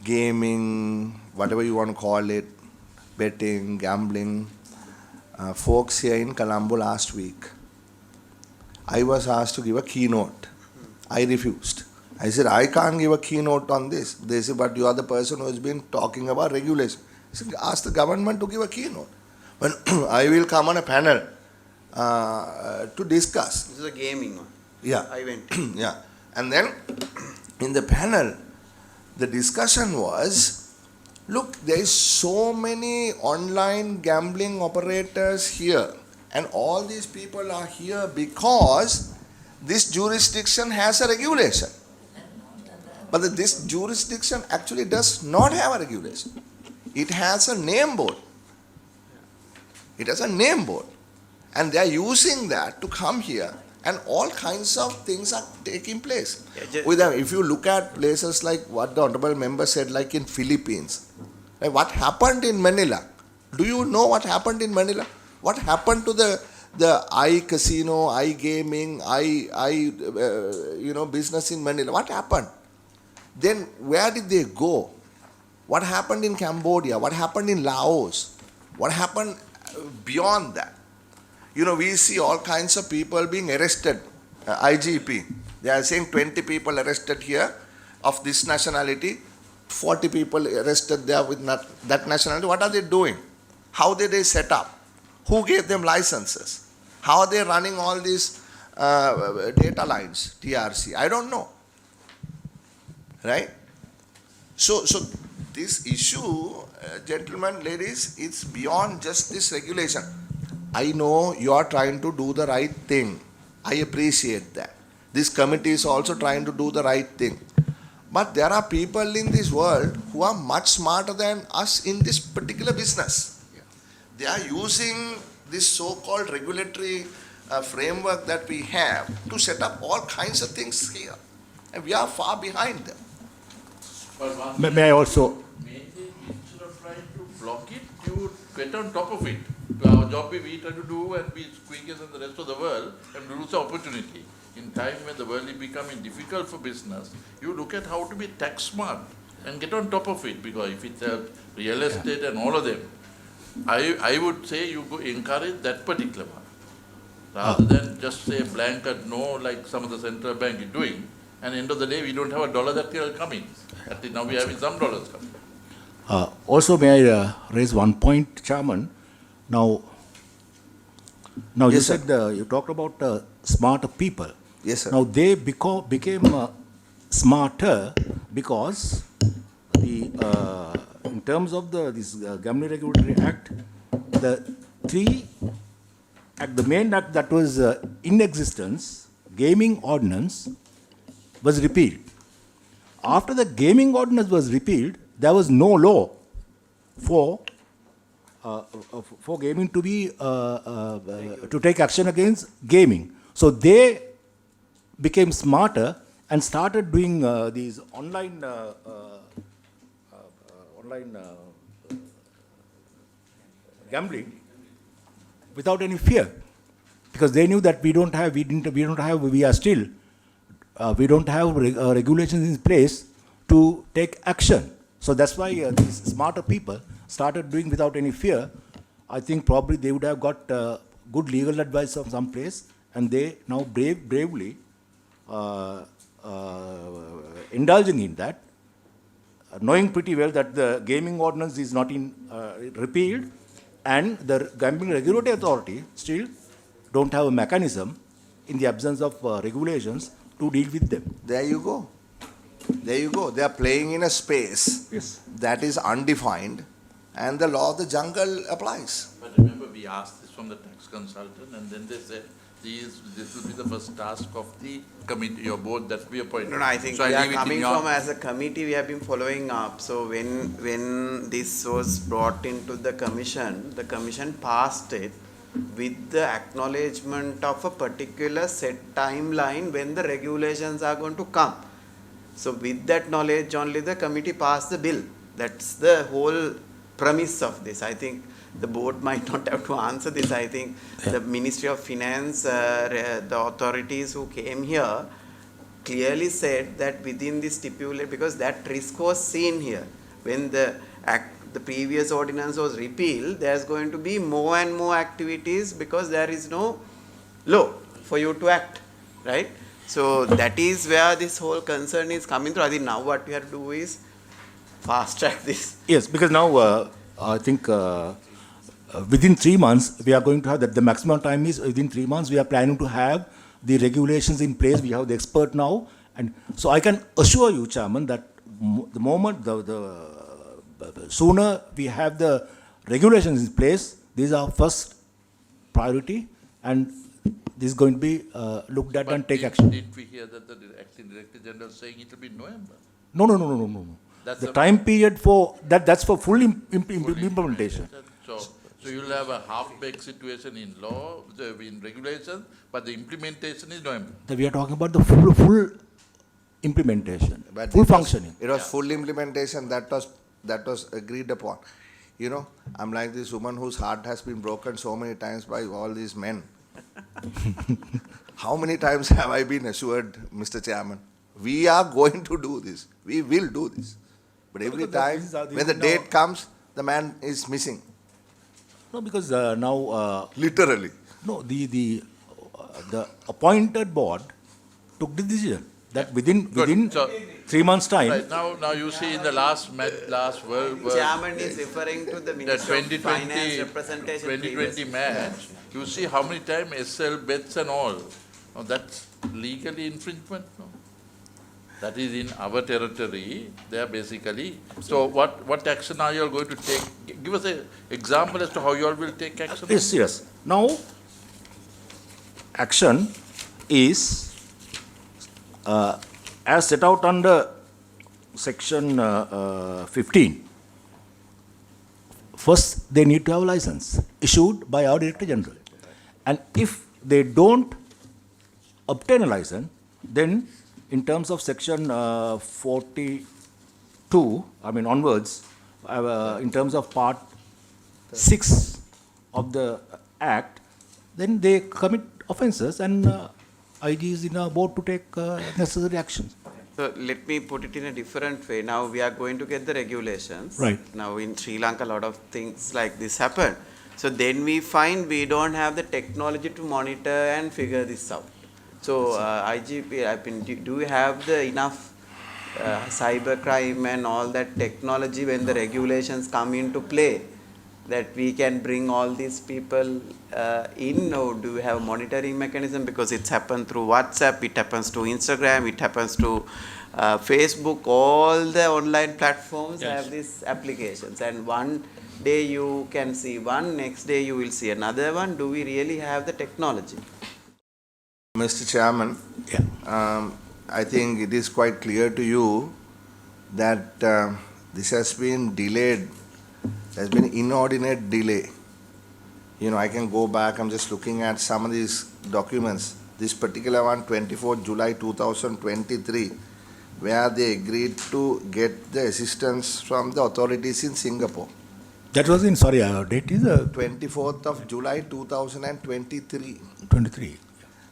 gaming, whatever you want to call it, betting, gambling, folks here in Colombo last week. I was asked to give a keynote. I refused. I said, I can't give a keynote on this. They said, but you are the person who has been talking about regulation. I said, ask the government to give a keynote. When I will come on a panel to discuss. This is a gaming one. Yeah. I went. Yeah. And then in the panel, the discussion was, look, there is so many online gambling operators here, and all these people are here because this jurisdiction has a regulation. But this jurisdiction actually does not have a regulation. It has a name board. It has a name board. And they are using that to come here, and all kinds of things are taking place. With them, if you look at places like what the Honorable Member said, like in Philippines, like what happened in Manila? Do you know what happened in Manila? What happened to the iCasino, iGaming, business in Manila? What happened? Then where did they go? What happened in Cambodia? What happened in Laos? What happened beyond that? We see all kinds of people being arrested. IGP, they are saying 20 people arrested here of this nationality, 40 people arrested there with that nationality. What are they doing? How did they set up? Who gave them licenses? How are they running all these data lines, TRC? I don't know. Right? So this issue, gentlemen, ladies, it's beyond just this regulation. I know you are trying to do the right thing. I appreciate that. This committee is also trying to do the right thing. But there are people in this world who are much smarter than us in this particular business. They are using this so-called regulatory framework that we have to set up all kinds of things here. And we are far behind them. May I also... Instead of trying to block it, you get on top of it. Our job we try to do and be quicker than the rest of the world and lose the opportunity. In time when the world is becoming difficult for business, you look at how to be tax smart and get on top of it, because if it's real estate and all of them, I would say you go encourage that particular one rather than just say blanket no like some of the central bank is doing, and end of the day we don't have a dollar that will come in. At least now we are having some dollars coming. Also, may I raise one point, Chairman? Now Yes, you sir. said you talked about smarter people. Yes, sir. Now they became smarter because in terms of this Gambling Regulatory Act, the main act that was in existence, Gaming Ordinance, was repealed. After the Gaming Ordinance was repealed, there was no law for gaming to be to take action against gaming. So they became smarter and started doing these online gambling without any fear, because they knew that we don't have regulations in place to take action. So that's why these smarter people started doing without any fear. I think probably they would have got good legal advice from some place and they now bravely indulging in that, knowing pretty well that the gaming ordinance is not repealed, and the Gambling Regulatory Authority still don't have a mechanism in the absence of regulations to deal with them. There you go. There you go. They are playing in a space that is undefined, and the law of the jungle applies. But remember, we asked this from the tax consultant, and then they said, this will be the first task of the committee, your board that we appointed. No, I think So we I are leave it in coming your- from, as a committee, we have been following up. So when this was brought into the commission passed it with the acknowledgement of a particular set timeline when the regulations are going to come. So with that knowledge only the committee passed the bill. That's the whole premise of this. I think the board might not have to answer this. I think the Ministry of Finance, the authorities who came here clearly said that within the stipulate, because that risk was seen here. When the previous ordinance was repealed, there's going to be more and more activities because there is no law for you to act, right? So that is where this whole concern is coming through. I think now what we have to do is fast track this. Yes, because now I think within 3 months we are going to have that. The maximum time is within 3 months. We are planning to have the regulations in place. We have the expert now, and so I can assure you, Chairman, that the moment the sooner we have the regulations in place, these are first priority, and this is going to be looked at and take action. Did we hear that the acting director general saying it will be November? No. That's The the- time period for that's for full implementation. So you'll have a half-baked situation in law, in regulations, but the implementation is November. We are talking about the full implementation, But full it was- functioning. It was full implementation that was agreed upon. You know, I'm like this woman whose heart has been broken so many times by all these men. How many times have I been assured, Mr. Chairman, we are going to do this, we will do this. But every because time, these are the- when the now- date comes, the man is missing. No, because now Literally. no, the appointed board took the decision that within So- 3 months' time. Right, now you see in the last World Chairman is referring to the the Ministry of 2020, Finance representation 2020 previously. match, you see how many times SL bets and all. Now that's legally infringement, no? That is in our territory, they are basically, so what action are you all going to take? Give us an example as to how you all will take action. Yes. Now, action is as set out under section 15. First, they need to have a license issued by our Director General. And if they don't obtain a license, then in terms of section 42, onwards, in terms of part 6 of the Act, then they commit offences, and IG is in a board to take necessary action. So let me put it in a different way. Now we are going to get the regulations. Right. Now in Sri Lanka, a lot of things like this happen. So then we find we don't have the technology to monitor and figure this out. So IGP, do you have the enough cyber crime and all that technology when the regulations come into play that we can bring all these people in, or do we have a monitoring mechanism? Because it's happened through WhatsApp, it happens to Instagram, it happens to Facebook, all the online platforms Yes. have these applications, and one day you can see one, next day you will see another one. Do we really have the technology? Mr. Chairman, I think it is quite clear to you that this has been delayed. There's been inordinate delay. You know, I can go back, I'm just looking at some of these documents. This particular one, 24 July 2023, where they agreed to get the assistance from the authorities in Singapore. That was in, sorry, date is 24th of July 2023. 23.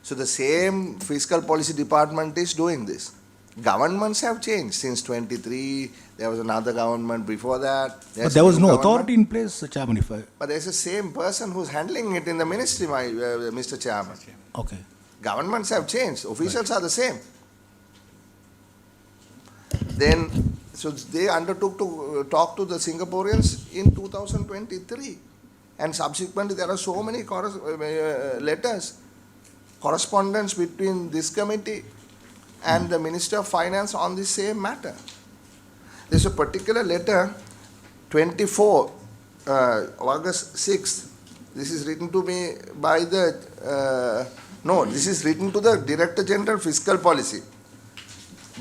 So the same fiscal policy department is doing this. Governments have changed since 23. There was another government before that. But there was no authority in place, Chairman, if I... But there's the same person who's handling it in the ministry, Mr. Chairman. Okay. Governments have changed. Officials are the same. Then, so they undertook to talk to the Singaporeans in 2023. And subsequently, there are so many letters, correspondence between this committee and the Minister of Finance on the same matter. There's a particular letter, 24, August 6th. This is written to me by the, this is written to the Director General Fiscal Policy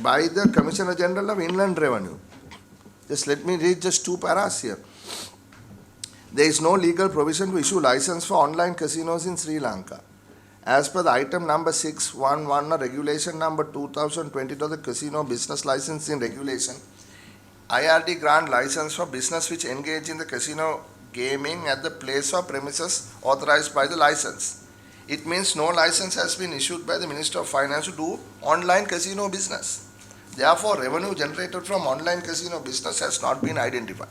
by the Commissioner General of Inland Revenue. Just let me read just 2 paras here. There is no legal provision to issue license for online casinos in Sri Lanka. As per the item number 611 of regulation number 2022 of the Casino Business Licensing Regulation, IRD grant license for business which engage in the casino gaming at the place or premises authorized by the license. It means no license has been issued by the Minister of Finance to do online casino business. Therefore, revenue generated from online casino business has not been identified.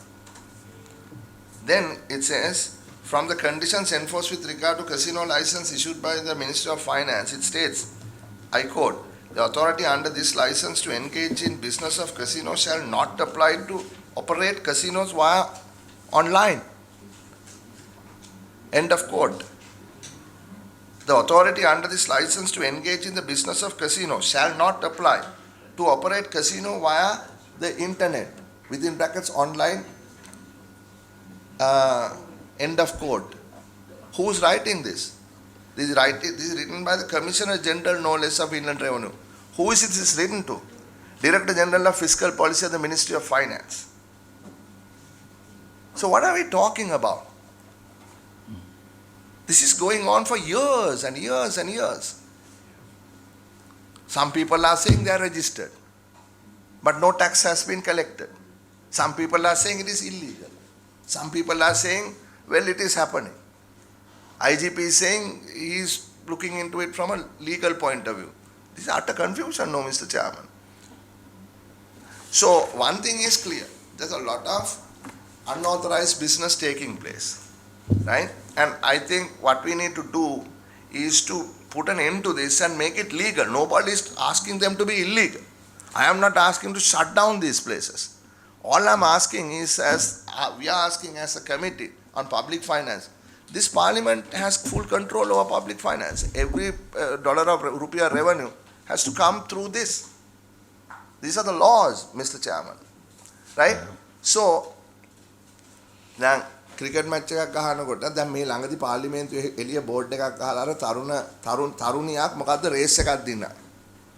Then it says, from the conditions enforced with regard to casino license issued by the Ministry of Finance, it states, I quote, the authority under this license to engage in business of casino shall not apply to operate casinos via online. End of quote. The authority under this license to engage in the business of casino shall not apply to operate casino via the internet, within brackets online, end of quote. Who's writing this? This is written by the Commissioner General, no less, of Inland Revenue. Who is this written to? Director General of Fiscal Policy of the Ministry of Finance. So what are we talking about? This is going on for years and years and years. Some people are saying they are registered, but no tax has been collected. Some people are saying it is illegal. Some people are saying, well, it is happening. IGP is saying he is looking into it from a legal point of view. This is utter confusion, no, Mr. Chairman. So, one thing is clear. There's a lot of unauthorized business taking place, right? And I think what we need to do is to put an end to this and make it legal. Nobody is asking them to be illegal. I am not asking to shut down these places. All I am asking is, we are asking as a committee on public finance, this parliament has full control over public finance. Every dollar of rupee revenue has to come through this. These are the laws, Mr. Chairman. Right? So, now, cricket match එකක් ගහනකොට දැන් මේ ළඟදී පාර්ලිමේන්තුවේ එළිය board එකක් ගහලා අර තරුණියක් මොකද්ද රේස් එකක් දිනා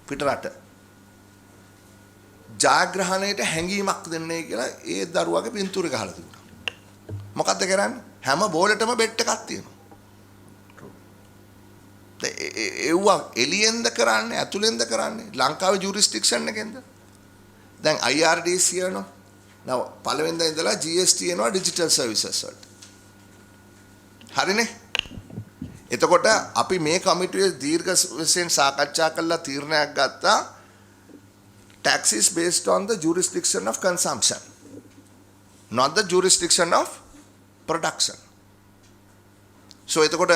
පිටරට ජාග්‍රහණයට හැංගීමක් දෙන්නේ කියලා ඒ දරුවාගේ පින්තූරේ ගහලා තිබුණා. මොකද්ද කරන්නේ? හැම බෝලෙටම බෙට් එකක් තියෙනවා. ඒව එළියෙන්ද කරන්නේ ඇතුළෙන්ද කරන්නේ? ලංකාවේ ජුරිස්ඩික්ෂන් එකෙන්ද? දැන් IRDC යනවා. now පළවෙනිදා ඉඳලා GST එනවා ඩිජිටල් සර්විසස් වලට. හරිනේ? එතකොට අපි මේ කමිටුවේ දීර්ඝ වශයෙන් සාකච්ඡා කළා තීරණයක් ගත්තා tax is based on the jurisdiction of consumption, not the jurisdiction of production. So එතකොට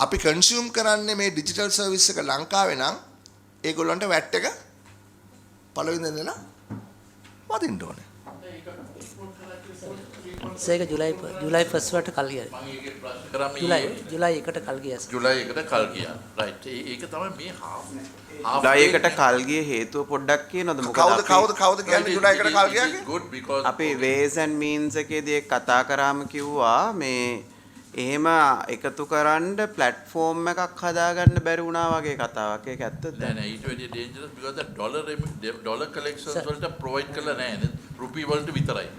අපි consume කරන්නේ මේ digital service එක ලංකාවේ නම් ඒගොල්ලන්ට VAT එක පළවෙනිදා ඉඳලා වදින්න ඕනේ. ඒක ජුලයි 1 වලට කල් ගියා. ජුලයි 1ට කල් ගියා. ජුලයි 1ට කල් ගියා. right. ඒක තමයි මේ half ජුලයි 1ට කල් ගියේ හේතුව පොඩ්ඩක් කියනවද? මොකද කවුද කියන්නේ ජුලයි 1ට කල් ගියා කියන්නේ? good because අපි ways and means එකේදී කතා කරාම කිව්වා මේ එහෙම එකතු කරන්න platform එකක් හදාගන්න බැරි වුණා වගේ කතාවක්. ඒක ඇත්තද? නෑ ඊට වැඩිය dangerous because the dollar collections වලට provide කරලා නෑ නේ. රුපී වලට විතරයි.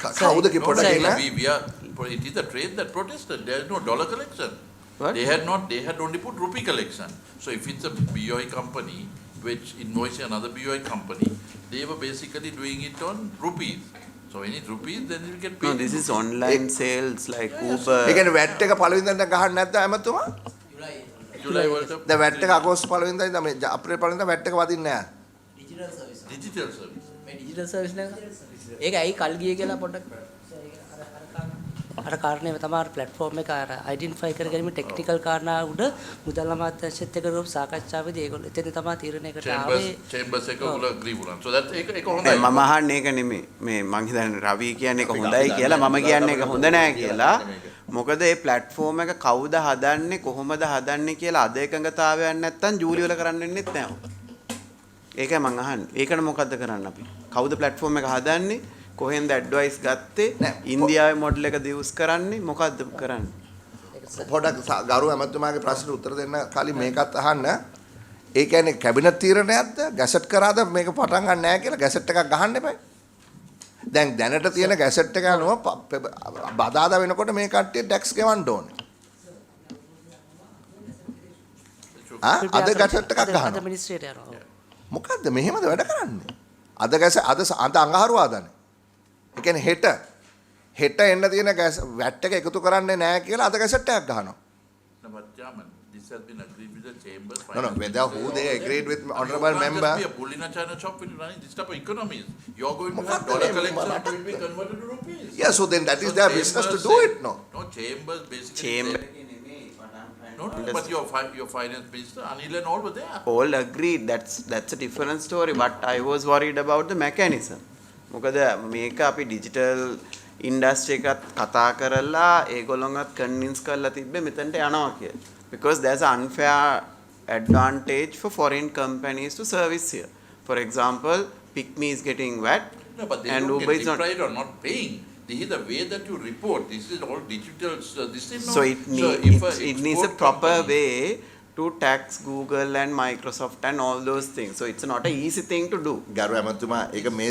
කවුද කිව්වද? it is the trade that protested. There is no dollar collection. What? They had only put rupee collection. So if it's a BOI company which invoices another BOI company, they were basically doing it on rupees. So when it's rupees, then you get paid. No, this is online sales like Uber. ඒ කියන්නේ VAT එක පළවෙනිදා ගහන්න නැද්ද ඇමතුමා? July වලට දැන් VAT එක අගෝස්තු 1 වෙනිදා ඉඳන් මේ අප්‍රේල් 1 වෙනිදා වැට් එක වදින්නේ නැහැ. Digital service. digital service. මේ ඩිජිටල් සර්විස් නේද? ඒක ඇයි කල් ගියේ කියලා පොඩ්ඩක් අර කාරණේ තමයි platform එක අර identify කරගැනීම ටෙක්නිකල් කාරණා උඩ මුදල් අමාත්‍යාංශයත් එක්ක කරපු සාකච්ඡාවේදී ඒගොල්ලෝ එතන තමයි තීරණයකට ආවේ. chambers එක උල agree වුණා. so that ඒක හොඳයි. මම අහන්නේ ඒක නෙමෙයි. මේ මං හිතන්නේ රවි කියන්නේ ඒක හොඳයි කියලා මම කියන්නේ ඒක හොඳ නෑ කියලා. මොකද මේ platform එක කවුද හදන්නේ කොහොමද හදන්නේ කියලා අද එකඟතාවයක් නැත්තම් ජූලි වල කරන්න වෙන්නෙත් නෑ. ඒකයි මං අහන්නේ. ඒකට මොකද්ද කරන්න අපි? කවුද platform එක හදන්නේ? කොහෙන්ද ඇඩ්වයිස් ගත්තේ? ඉන්දියාවේ මොඩල් එක දියුස් කරන්නේ මොකද්ද කරන්නේ? පොඩක් ගරු ඇමතුමාගේ ප්‍රශ්නට උත්තර දෙන්න කලින් මේකත් අහන්න. ඒ කියන්නේ කැබිනට් තීරණයක්ද ගැසට් කරාද මේක පටන් ගන්න නැහැ කියලා ගැසට් එකක් ගහන්න එපා. දැන් දැනට තියෙන ගැසට් එක අනුව බදාදා වෙනකොට මේ කට්ටිය ටැක්ස් ගෙවන්න ඕනේ. අද ගැසට් එකක් ගහනවා. මොකද්ද මෙහෙමද වැඩ කරන්නේ? අද අඟහරුවාදානේ. ඒ කියන්නේ හෙට එන්න තියෙන වැට් එක එකතු කරන්නේ නැහැ කියලා අද ගැසට් එකක් ගහනවා. No, but Chairman, this has been agreed with the chambers. No, whether who they agreed with honorable member. Be a bull in a China shop when you're running this type of economies. You're going to have dollar collection that will be converted to rupees. Yeah, so then that is their business to do it, no? No, chambers basically. Chamber. No, but your finance minister, Anil and all were there. All agreed. That's a different story. But I was worried about the mechanism. මොකද මේක අපි digital industry එකත් කතා කරලා ඒගොල්ලොන්වත් convince කරලා තිබ්බේ මෙතනට යනවා කියලා. Because there's an unfair advantage for foreign companies to service here. For example, PicMe is getting VAT No, but they and don't Uber get is not. deprived or not paying. This is the way that you report. This is all digital. This is So not. it needs a proper way to tax Google and Microsoft and all those things. So it's not an easy thing to do. ගරු ඇමතුමා ඒක මේ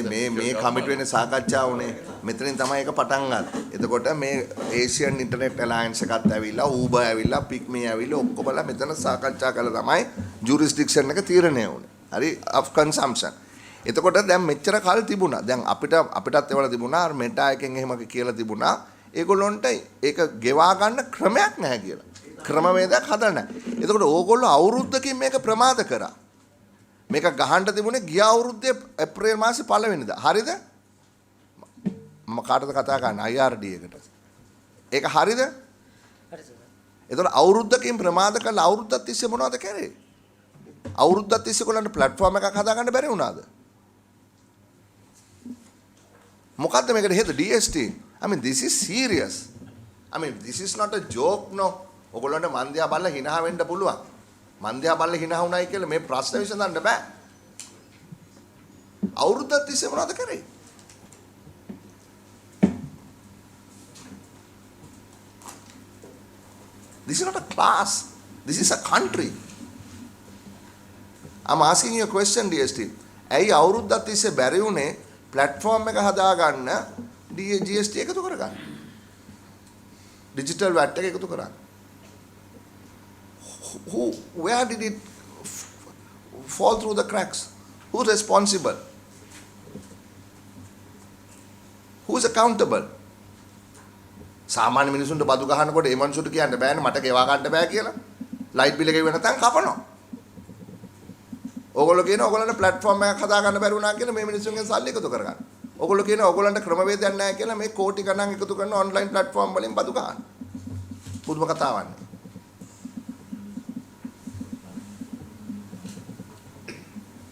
කමිටු වෙන සාකච්ඡාව උනේ මෙතනින් තමයි ඒක පටන් ගන්න. එතකොට මේ ඒෂියන් ඉන්ටර්නෙට් ඇලයන්ස් එකත් ඇවිල්ලා Uber ඇවිල්ලා PicMe ඇවිල්ලා ඔක්කොමලා මෙතන සාකච්ඡා කළා තමයි ජුරිස්ඩික්ෂන් එක තීරණය වුනේ. හරි of consumption. එතකොට දැන් මෙච්චර කල් තිබුණා. දැන් අපිටත් ඒවල තිබුණා අර මෙටා එකෙන් එහෙම කියලා තිබුණා. ඒගොල්ලොන්ට ඒක ගෙවා ගන්න ක්‍රමයක් නැහැ කියලා. ක්‍රමවේදයක් හදලා නැහැ. එතකොට ඕගොල්ලෝ අවුරුද්දකින් මේක ප්‍රමාද කරා. මේක ගහන්න තිබුණේ ගිය අවුරුද්දේ ඒප්‍රිල් මාසේ 1 වෙනිදා. හරිද? මම කාටද කතා කරන්නේ? IRD එකට. ඒක හරිද? හරි සර්. එතකොට අවුරුද්දකින් ප්‍රමාද කළා අවුරුද්දක් තිස්සේ මොනවද කරේ? අවුරුද්දක් තිස්සේ කොල්ලන්ට ප්ලැට්ෆෝම් එකක් හදාගන්න බැරි වුණාද? මොකද්ද මේකට හේතුව? DST. I mean this is serious. I mean this is not a joke no. ඔයගොල්ලන්ට මන්දියා බල්ල hina වෙන්න පුළුවන්. මන්දියා බල්ල hina වුණයි කියලා මේ ප්‍රශ්න විසඳන්න බෑ. අවුරුද්දක් තිස්සේ මොනවද කරේ? This is not a class. This is a country. I'm asking you a question, DST. ඇයි අවුරුද්දක් තිස්සේ බැරි වුණේ platform එක හදාගන්න GST එකතු කරගන්න? Digital VAT එක එකතු කරගන්න. Where did it fall through the cracks? Who's responsible? Who's accountable? සාමාන්‍ය මිනිසුන්ට බදු ගහනකොට ඒ මනුස්සුන්ට කියන්න බෑනේ මට ගෙවා ගන්න බෑ කියලා. ලයිට් බිල ගෙවුව නැත්නම් කපනවා. ඕගොල්ලෝ කියනවා ඕගොල්ලන්ට ප්ලැට්ෆෝම් එකක් හදා ගන්න බැරි වුණා කියලා මේ මිනිස්සුන්ගෙන් සල්ලි එකතු කරගන්න. ඕගොල්ලෝ කියනවා ඕගොල්ලන්ට ක්‍රමවේදයක් නැහැ කියලා මේ කෝටි ගණන් එකතු කරන ඔන්ලයින් ප්ලැට්ෆෝම් වලින් බදු ගන්න. පුදුම කතාවක් නේ.